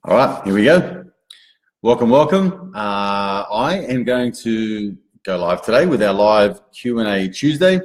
All right, here we go. Welcome. I am going to go live today with our live Q&A Tuesday.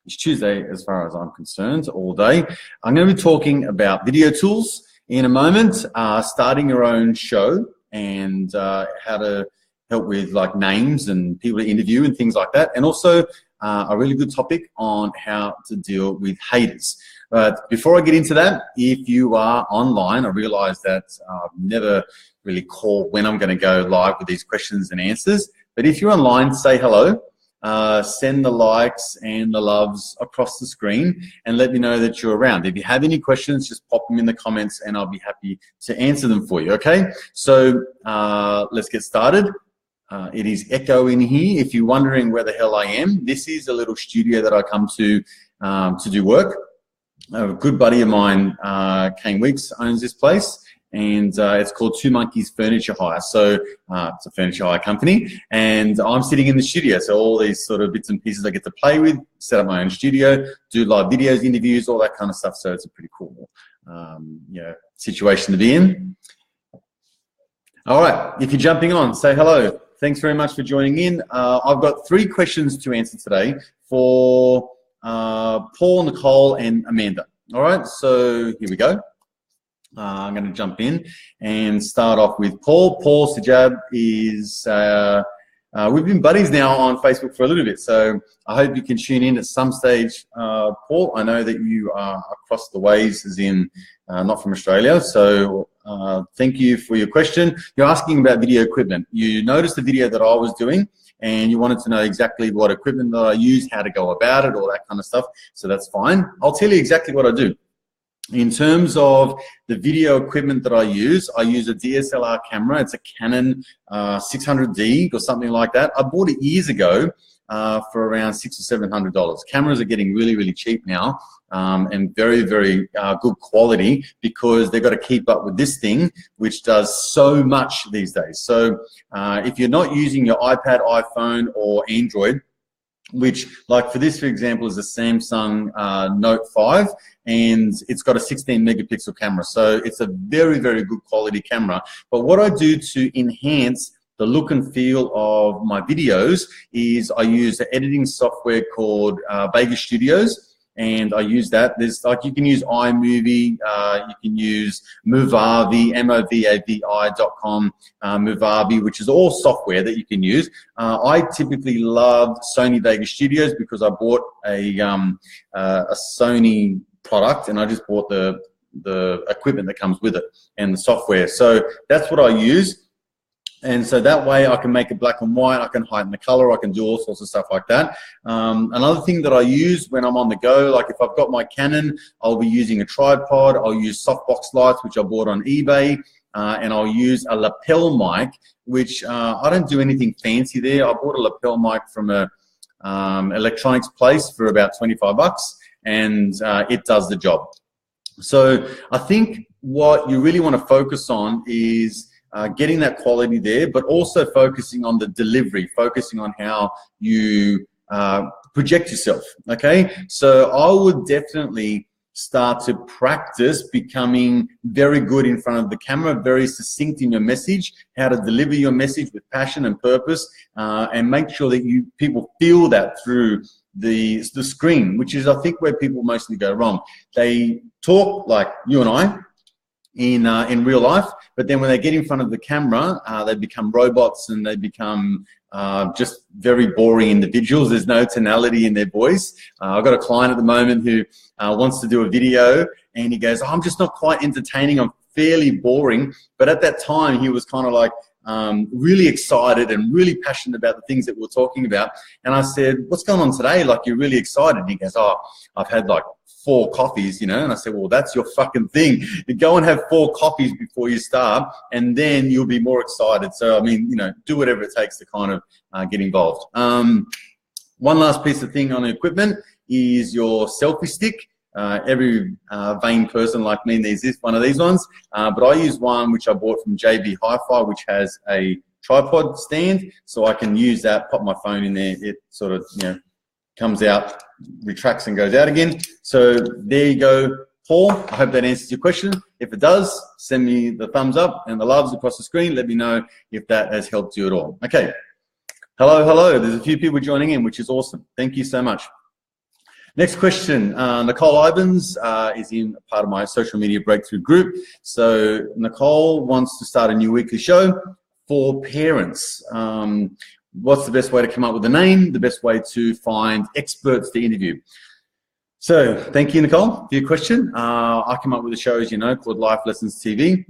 It's Tuesday as far as I'm concerned, all day. I'm going to be talking about video tools in a moment, starting your own show and how to help with like names and people to interview and things like that. And also a really good topic on how to deal with haters. But before I get into that, if you are online, I realize that I've never really called when I'm going to go live with these questions and answers. But if you're online, say hello, send the likes and the loves across the screen and let me know that you're around. If you have any questions, just pop them in the comments and I'll be happy to answer them for you, okay? So let's get started. It is Echo in here. If you're wondering where the hell I am, this is a little studio that I come to do work. A good buddy of mine, Kane Weeks, owns this place, and it's called Two Monkeys Furniture Hire. So it's a furniture hire company, and I'm sitting in the studio. So all these sort of bits and pieces I get to play with, set up my own studio, do live videos, interviews, all that kind of stuff. So it's a pretty cool situation to be in. All right, if you're jumping on, say hello. Thanks very much for joining in. I've got 3 questions to answer today for Paul, Nicole, and Amanda. All right, so here we go. I'm going to jump in and start off with Paul. Paul Sajab is, we've been buddies now on Facebook for a little bit, so I hope you can tune in at some stage. Paul, I know that you are across the ways, as in not from Australia, so thank you for your question. You're asking about video equipment. You noticed the video that I was doing, and you wanted to know exactly what equipment that I use, how to go about it, all that kind of stuff. So that's fine. I'll tell you exactly what I do. In terms of the video equipment that I use a DSLR camera. It's a Canon 600D or something like that. I bought it years ago for around $600 or $700. Cameras are getting really, really cheap now and very, very good quality because they've got to keep up with this thing, which does so much these days. So if you're not using your iPad, iPhone, or Android, which, like for this, for example, is a Samsung Note 5, and it's got a 16 megapixel camera. So it's a very, very good quality camera. But what I do to enhance the look and feel of my videos is I use an editing software called Vegas Studios. And I use that. There's like, you can use iMovie, you can use Movavi, movavi.com, Movavi, which is all software that you can use. I typically love Sony Vegas Studios because I bought a Sony product, and I just bought the equipment that comes with it and the software. So that's what I use. And so that way I can make it black and white, I can heighten the color, I can do all sorts of stuff like that. Another thing that I use when I'm on the go, like if I've got my Canon, I'll be using a tripod, I'll use softbox lights, which I bought on eBay, and I'll use a lapel mic, which I don't do anything fancy there. I bought a lapel mic from a electronics place for about 25 bucks, and it does the job. So I think what you really want to focus on is getting that quality there, but also focusing on the delivery, focusing on how you project yourself, okay? So I would definitely start to practice becoming very good in front of the camera, very succinct in your message, how to deliver your message with passion and purpose, and make sure that people feel that through the screen, which is, I think, where people mostly go wrong. They talk like you and I, in real life, but then when they get in front of the camera, they become robots and they become just very boring individuals. There's no tonality in their voice. I've got a client at the moment who wants to do a video, and he goes, oh, I'm just not quite entertaining, I'm fairly boring. But at that time, he was kind of like really excited and really passionate about the things that we're talking about. And I said, what's going on today? Like, you're really excited. And he goes, oh, I've had like 4 coffees, you know. And I said, well, that's your fucking thing. You go and have 4 coffees before you start, and then you'll be more excited. So, I mean, you know, do whatever it takes to kind of get involved. One last piece of thing on equipment is your selfie stick. Every vain person like me needs one of these ones, but I use one which I bought from JB Hi-Fi, which has a tripod stand, so I can use that, pop my phone in there, it sort of, you know, comes out, retracts and goes out again. So there you go, Paul, I hope that answers your question. If it does, send me the thumbs up and the loves across the screen. Let me know if that has helped you at all. Okay. Hello, hello. There's a few people joining in, which is awesome. Thank you so much. Next question. Nicole Ivans is in part of my social media breakthrough group. So Nicole wants to start a new weekly show for parents. What's the best way to come up with a name? The best way to find experts to interview? So thank you, Nicole, for your question. I come up with a show, as you know, called Life Lessons TV.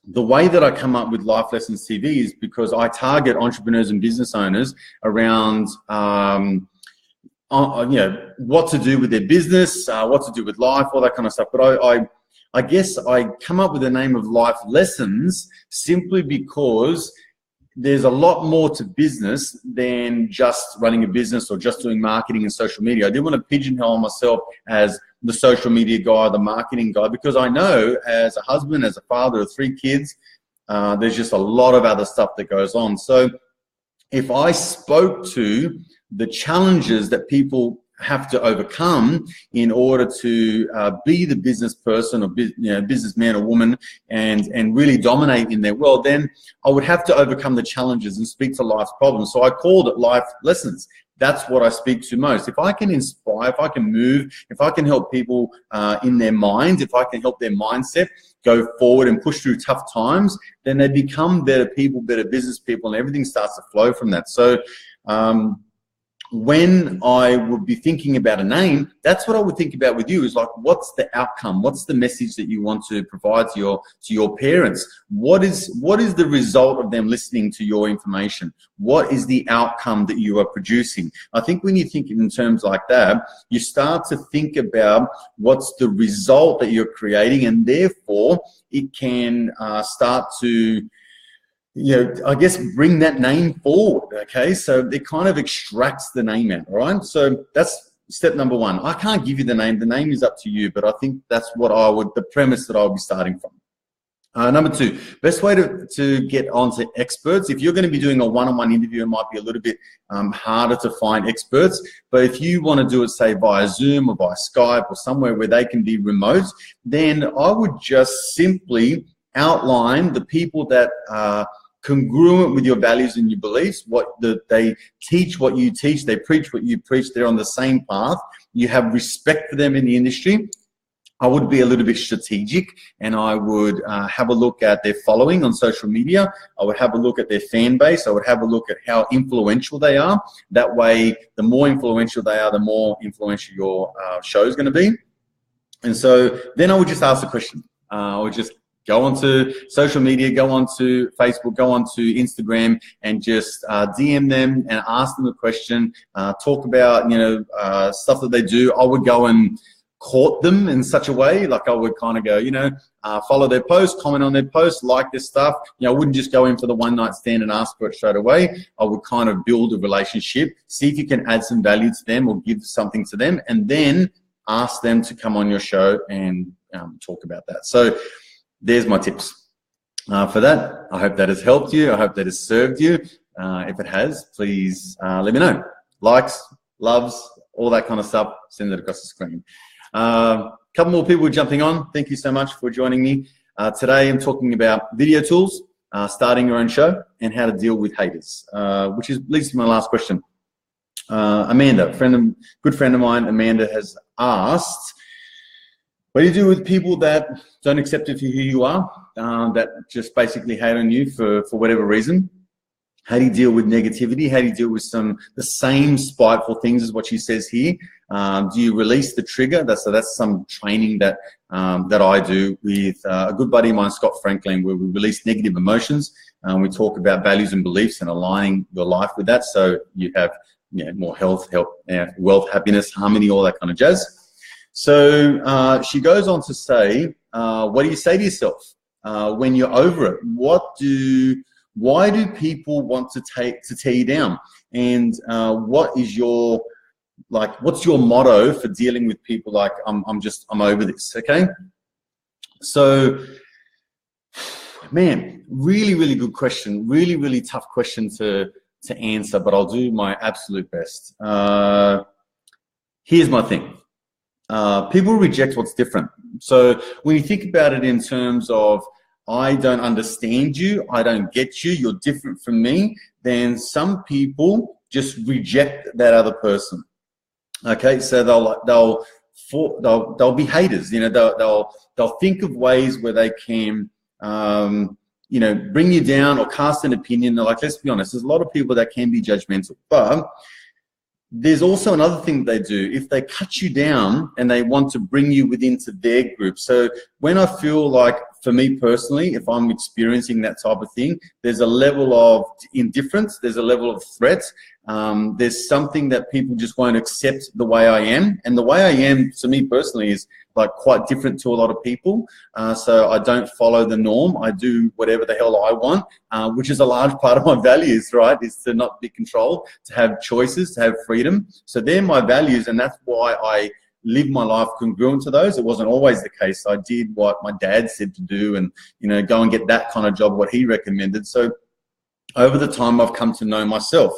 The way that I come up with Life Lessons TV is because I target entrepreneurs and business owners around, you know, what to do with their business, what to do with life, all that kind of stuff. But I guess I come up with the name of Life Lessons simply because there's a lot more to business than just running a business or just doing marketing and social media. I didn't want to pigeonhole myself as the social media guy, the marketing guy, because I know as a husband, as a father of 3 kids, there's just a lot of other stuff that goes on. So if I spoke to the challenges that people have to overcome in order to be the business person or businessman or woman and really dominate in their world, then I would have to overcome the challenges and speak to life's problems. So I called it Life Lessons. That's what I speak to most. If I can inspire, if I can move, if I can help people in their minds, if I can help their mindset go forward and push through tough times, then they become better people, better business people, and everything starts to flow from that. So when I would be thinking about a name, that's what I would think about with you, is like, what's the outcome? What's the message that you want to provide to your parents? What is the result of them listening to your information? What is the outcome that you are producing? I think when you think in terms like that, you start to think about what's the result that you're creating, and therefore it can start to, you know, I guess bring that name forward, okay? So it kind of extracts the name out, all right? So that's step number 1. I can't give you the name. The name is up to you, but I think that's what the premise that I'll be starting from. Number 2, best way to get onto experts. If you're going to be doing a one-on-one interview, it might be a little bit harder to find experts. But if you want to do it, say, via Zoom or via Skype or somewhere where they can be remote, then I would just simply outline the people that are congruent with your values and your beliefs, they teach what you teach, they preach what you preach, they're on the same path, you have respect for them in the industry. I would be a little bit strategic, and I would have a look at their following on social media. I would have a look at their fan base. I would have a look at how influential they are. That way, the more influential they are, the more influential your show is going to be. And so then I would just ask the question. I would just go onto social media, go onto Facebook, go onto Instagram, and just DM them and ask them a question. Talk about stuff that they do. I would go and court them in such a way, like I would kind of go, follow their posts, comment on their posts, like their stuff. I wouldn't just go in for the one night stand and ask for it straight away. I would kind of build a relationship, see if you can add some value to them or give something to them, and then ask them to come on your show and talk about that. So there's my tips for that. I hope that has helped you. I hope that has served you. If it has, please let me know. Likes, loves, all that kind of stuff, send it across the screen. Couple more people jumping on. Thank you so much for joining me. Today I'm talking about video tools, starting your own show, and how to deal with haters, which leads to my last question. Amanda, good friend of mine, Amanda, has asked, what do you do with people that don't accept you for who you are, that just basically hate on you for whatever reason? How do you deal with negativity? How do you deal with the same spiteful things as what she says here? Do you release the trigger? That's some training that I do with a good buddy of mine, Scott Franklin, where we release negative emotions. We talk about values and beliefs and aligning your life with that, so you have more health, wealth, happiness, harmony, all that kind of jazz. So she goes on to say, what do you say to yourself when you're over it? Why do people want to tear you down? And what's your motto for dealing with people like, I'm over this, okay? So, man, really, really good question. Really, really tough question to answer, but I'll do my absolute best. Here's my thing. people reject what's different. So when you think about it in terms of, I don't understand you, I don't get you, you're different from me, then some people just reject that other person. Okay, so they'll be haters. You know, they'll think of ways where they can, you know, bring you down or cast an opinion. They're like, let's be honest, there's a lot of people that can be judgmental, but there's also another thing they do. If they cut you down and they want to bring you within to their group. So when I feel like, for me personally, if I'm experiencing that type of thing, there's a level of indifference, there's a level of threat. There's something that people just won't accept the way I am. And the way I am, to me personally, is like quite different to a lot of people. So I don't follow the norm. I do whatever the hell I want, which is a large part of my values, right? Is to not be controlled, to have choices, to have freedom. So they're my values, and that's why I live my life congruent to those. It wasn't always the case. I did what my dad said to do, and, you know, go and get that kind of job, what he recommended. So over the time, I've come to know myself,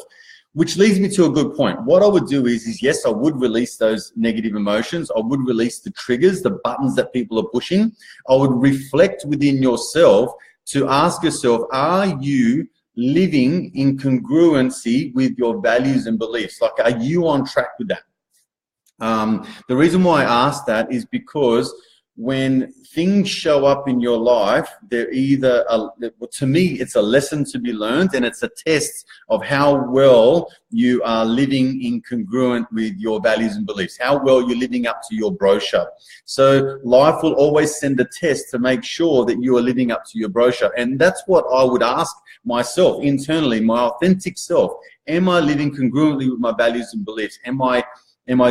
which leads me to a good point. What I would do is yes, I would release those negative emotions. I would release the triggers, the buttons that people are pushing. I would reflect within yourself to ask yourself, are you living in congruency with your values and beliefs? Like, are you on track with that? The reason why I ask that is because when things show up in your life, they're either, to me, it's a lesson to be learned, and it's a test of how well you are living in congruent with your values and beliefs, how well you're living up to your brochure. So life will always send a test to make sure that you are living up to your brochure. And that's what I would ask myself internally, my authentic self. Am I living congruently with my values and beliefs? Am I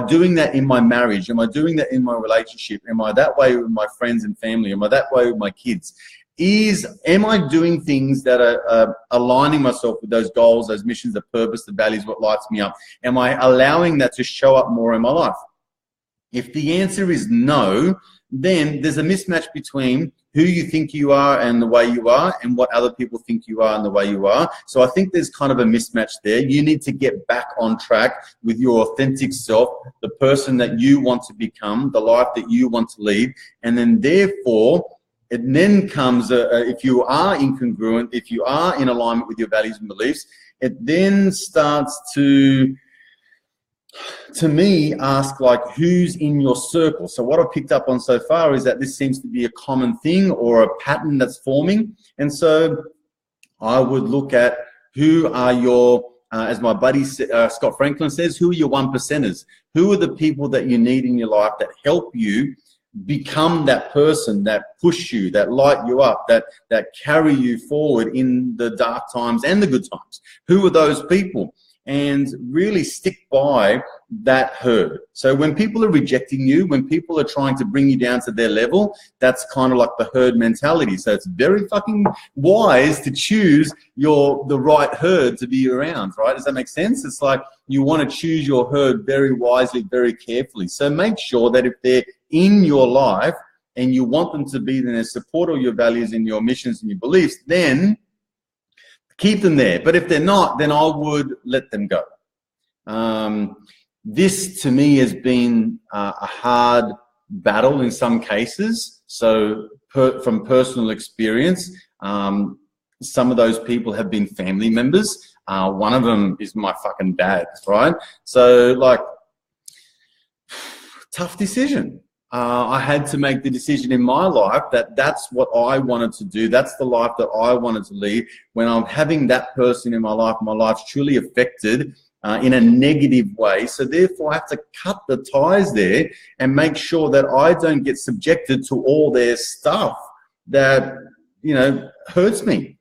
doing that in my marriage? Am I doing that in my relationship? Am I that way with my friends and family? Am I that way with my kids? Am I doing things that are aligning myself with those goals, those missions, the purpose, the values, what lights me up? Am I allowing that to show up more in my life? If the answer is no, then there's a mismatch between who you think you are and the way you are, and what other people think you are and the way you are. So I think there's kind of a mismatch there. You need to get back on track with your authentic self, the person that you want to become, the life that you want to lead. And then therefore, it then comes, if you are incongruent, if you are in alignment with your values and beliefs, it then starts to me, ask like, who's in your circle? So what I've picked up on so far is that this seems to be a common thing or a pattern that's forming. And so I would look at who are your, as my buddy Scott Franklin says, who are your 1%ers? Who are the people that you need in your life that help you become that person, that push you, that light you up, that carry you forward in the dark times and the good times? Who are those people? And really stick by that herd. So when people are rejecting you, when people are trying to bring you down to their level, that's kind of like the herd mentality. So it's very fucking wise to choose the right herd to be around, right? Does that make sense? It's like you want to choose your herd very wisely, very carefully. So make sure that if they're in your life and you want them to be in their support of your values and your missions and your beliefs, then keep them there. But if they're not, then I would let them go. This to me has been a hard battle in some cases. So from personal experience, some of those people have been family members. One of them is my fucking dad, right? So like, tough decision. I had to make the decision in my life that that's what I wanted to do. That's the life that I wanted to lead. When I'm having that person in my life's truly affected in a negative way. So therefore I have to cut the ties there and make sure that I don't get subjected to all their stuff that, you know, hurts me.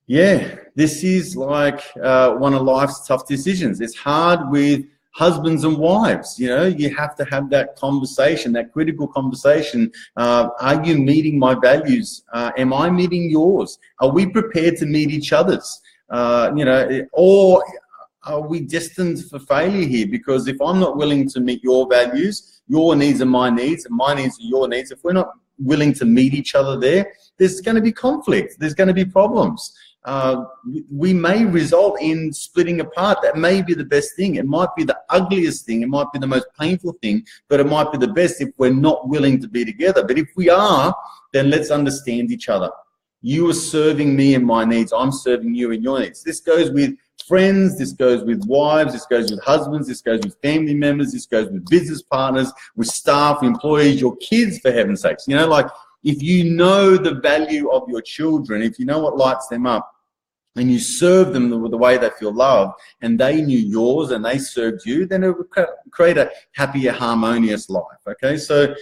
Yeah, this is like one of life's tough decisions. It's hard with husbands and wives. You know, you have to have that conversation, that critical conversation. Are you meeting my values? Am I meeting yours? Are we prepared to meet each other's? You know, or are we destined for failure here? Because if I'm not willing to meet your values, your needs are my needs, and my needs are your needs, if we're not willing to meet each other there's going to be conflict. There's going to be problems. we may result in splitting apart. That may be the best thing. It might be the ugliest thing. It might be the most painful thing, but it might be the best if we're not willing to be together. But if we are, then let's understand each other. You are serving me in my needs. I'm serving you in your needs. This goes with friends. This goes with wives. This goes with husbands. This goes with family members. This goes with business partners, with staff, employees, your kids, for heaven's sakes. You know, like, if you know the value of your children, if you know what lights them up, and you serve them the way they feel loved, and they knew yours and they served you, then it would create a happier, harmonious life. Okay, so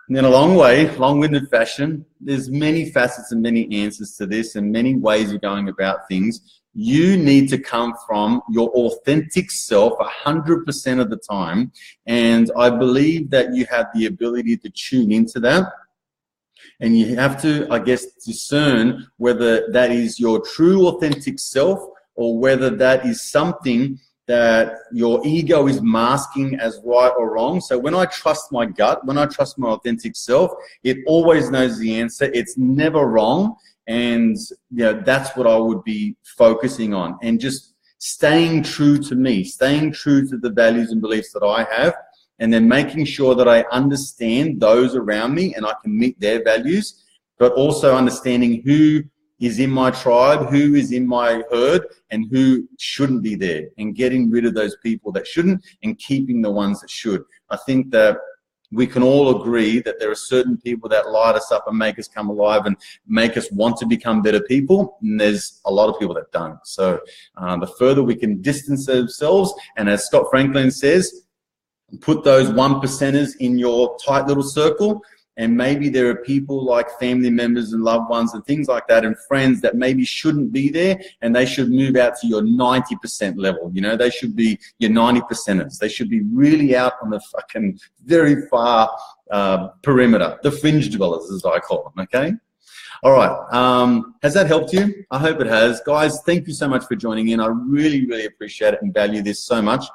in a long way, long-winded fashion, there's many facets and many answers to this and many ways of going about things. You need to come from your authentic self 100% of the time, and I believe that you have the ability to tune into that. And you have to, I guess, discern whether that is your true authentic self or whether that is something that your ego is masking as right or wrong. So when I trust my gut, when I trust my authentic self, it always knows the answer. It's never wrong. And you know, that's what I would be focusing on, and just staying true to me, staying true to the values and beliefs that I have, and then making sure that I understand those around me and I can meet their values, but also understanding who is in my tribe, who is in my herd, and who shouldn't be there, and getting rid of those people that shouldn't and keeping the ones that should. I think that we can all agree that there are certain people that light us up and make us come alive and make us want to become better people, and there's a lot of people that don't. So the further we can distance ourselves, and as Scott Franklin says, put those 1%ers in your tight little circle, and maybe there are people like family members and loved ones and things like that and friends that maybe shouldn't be there, and they should move out to your 90% level. You know, they should be your 90%ers. They should be really out on the fucking very far perimeter, the fringe dwellers, as I call them, okay? All right, has that helped you? I hope it has. Guys, thank you so much for joining in. I really, really appreciate it and value this so much.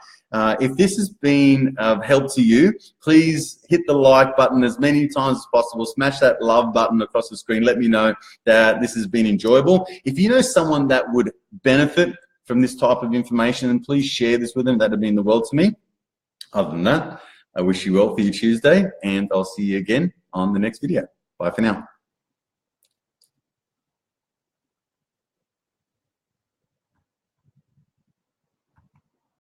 If this has been of help to you, please hit the like button as many times as possible. Smash that love button across the screen. Let me know that this has been enjoyable. If you know someone that would benefit from this type of information, then please share this with them. That would mean the world to me. Other than that, I wish you well for your Tuesday, and I'll see you again on the next video. Bye for now.